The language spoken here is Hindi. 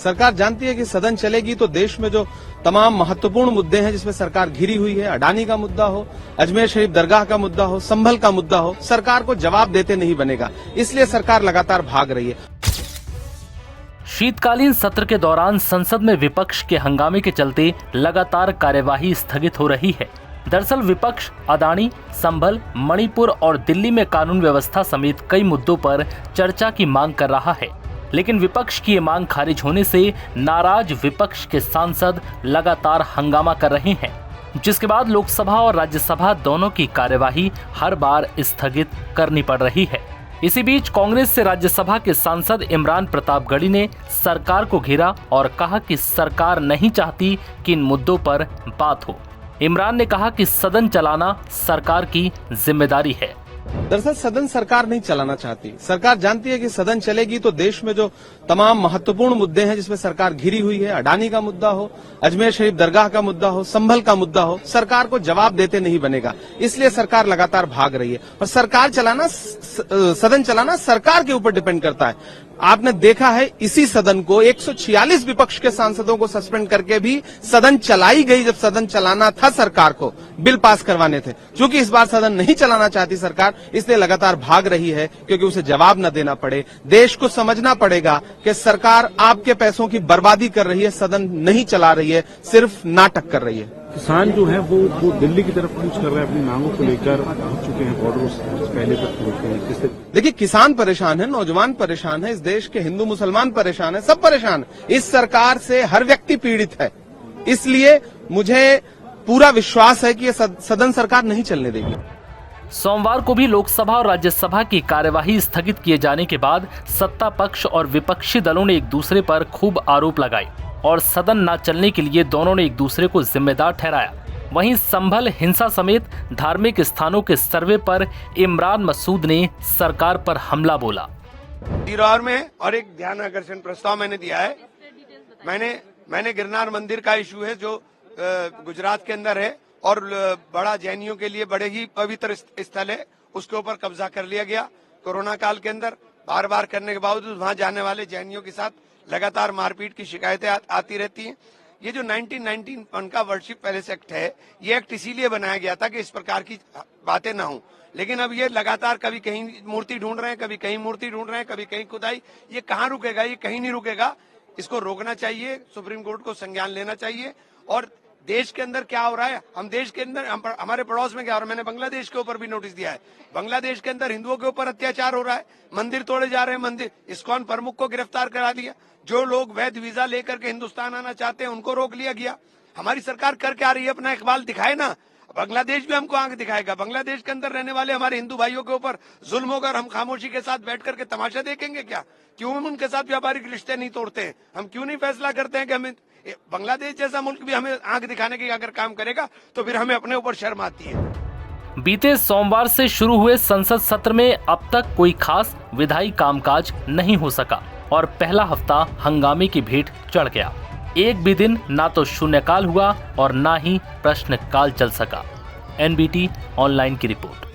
सरकार जानती है कि सदन चलेगी तो देश में जो तमाम महत्वपूर्ण मुद्दे हैं जिसमें सरकार घिरी हुई है, अडानी का मुद्दा हो, अजमेर शरीफ दरगाह का मुद्दा हो, संभल का मुद्दा हो, सरकार को जवाब देते नहीं बनेगा। इसलिए सरकार लगातार भाग रही है। शीतकालीन सत्र के दौरान संसद में विपक्ष के हंगामे के चलते लगातार कार्यवाही स्थगित हो रही है। दरअसल विपक्ष अडानी, संभल, मणिपुर और दिल्ली में कानून व्यवस्था समेत कई मुद्दों पर चर्चा की मांग कर रहा है, लेकिन विपक्ष की ये मांग खारिज होने से नाराज विपक्ष के सांसद लगातार हंगामा कर रहे हैं, जिसके बाद लोकसभा और राज्यसभा दोनों की कार्यवाही हर बार स्थगित करनी पड़ रही है। इसी बीच कांग्रेस से राज्यसभा के सांसद इमरान प्रतापगढ़ी ने सरकार को घेरा और कहा कि सरकार नहीं चाहती कि इन मुद्दों पर बात हो। इमरान ने कहा कि सदन चलाना सरकार की जिम्मेदारी है। दरअसल सदन सरकार नहीं चलाना चाहती। सरकार जानती है कि सदन चलेगी तो देश में जो तमाम महत्वपूर्ण मुद्दे हैं जिसमें सरकार घिरी हुई है, अडानी का मुद्दा हो, अजमेर शरीफ दरगाह का मुद्दा हो, संभल का मुद्दा हो, सरकार को जवाब देते नहीं बनेगा। इसलिए सरकार लगातार भाग रही है और सरकार चलाना, सदन चलाना सरकार के ऊपर डिपेंड करता है। आपने देखा है इसी सदन को 146 विपक्ष के सांसदों को सस्पेंड करके भी सदन चलाई गई जब सदन चलाना था सरकार को, बिल पास करवाने थे। क्योंकि इस बार सदन नहीं चलाना चाहती सरकार, इसलिए लगातार भाग रही है क्योंकि उसे जवाब न देना पड़े। देश को समझना पड़ेगा कि सरकार आपके पैसों की बर्बादी कर रही है, सदन नहीं चला रही है, सिर्फ नाटक कर रही है। किसान जो है वो दिल्ली की तरफ कूच कर रहे हैं, अपनी मांगों को लेकर पहुंच चुके हैं, बॉर्डर पहले तक पहुंचे हैं। देखिए, किसान परेशान है, नौजवान परेशान है, इस देश के हिंदू मुसलमान परेशान है, सब परेशान है। इस सरकार से हर व्यक्ति पीड़ित है। इसलिए मुझे पूरा विश्वास है कि ये सदन सरकार नहीं चलने देगी। सोमवार को भी लोकसभा और राज्यसभा की कार्यवाही स्थगित किए जाने के बाद सत्ता पक्ष और विपक्षी दलों ने एक दूसरे पर खूब आरोप लगाए और सदन न चलने के लिए दोनों ने एक दूसरे को जिम्मेदार ठहराया। वहीं संभल हिंसा समेत धार्मिक स्थानों के सर्वे पर इमरान मसूद ने सरकार पर हमला बोला। सिरौर में और एक ध्यान आकर्षण प्रस्ताव मैंने दिया है। मैंने गिरनार मंदिर का इशू है जो गुजरात के अंदर है और बड़ा जैनियों के लिए बड़े ही पवित्र स्थल है, उसके ऊपर कब्जा कर लिया गया। कोरोना काल के अंदर बार बार करने के बावजूद वहां जाने वाले जैनियों के साथ लगातार मारपीट की शिकायतें आती रहती हैं। ये जो 1991 का वर्शिप पैलेस एक्ट है, ये एक्ट इसीलिए बनाया गया था कि इस प्रकार की बातें ना हो। लेकिन अब ये लगातार कभी कहीं मूर्ति ढूंढ रहे हैं, कभी कहीं मूर्ति ढूंढ रहे हैं, कभी कहीं खुदाई। ये कहाँ रुकेगा? ये कहीं नहीं रुकेगा। इसको रोकना चाहिए, सुप्रीम कोर्ट को संज्ञान लेना चाहिए। और देश के अंदर क्या हो रहा है, हम देश के अंदर हमारे पड़ोस में क्या हो रहा है, मैंने बांग्लादेश के ऊपर भी नोटिस दिया है। बांग्लादेश के अंदर हिंदुओं के ऊपर अत्याचार हो रहा है, मंदिर तोड़े जा रहे हैं। मंदिर इस्कॉन प्रमुख को गिरफ्तार करा दिया। जो लोग वैध वीजा लेकर के हिंदुस्तान आना चाहते हैं उनको रोक लिया गया। हमारी सरकार कर क्या रही है? अपना इकबाल दिखाए ना। बांग्लादेश भी हमको आंख दिखाएगा। बांग्लादेश के अंदर रहने वाले हमारे हिंदू भाइयों के ऊपर जुल्म होगा, हम खामोशी के साथ बैठ करके तमाशा देखेंगे क्या? क्यों हम उनके साथ व्यापारिक रिश्ते नहीं तोड़ते हैं? हम क्यों नहीं फैसला करते हैं कि हमें बांग्लादेश जैसा मुल्क भी हमें आंख दिखाने की अगर काम करेगा तो फिर हमें अपने ऊपर शर्म आती है। बीते सोमवार से शुरू हुए संसद सत्र में अब तक कोई खास विधायी कामकाज नहीं हो सका और पहला हफ्ता हंगामे की भेंट चढ़ गया। एक भी दिन ना तो शून्यकाल हुआ और ना ही प्रश्नकाल चल सका। NBT ऑनलाइन की रिपोर्ट।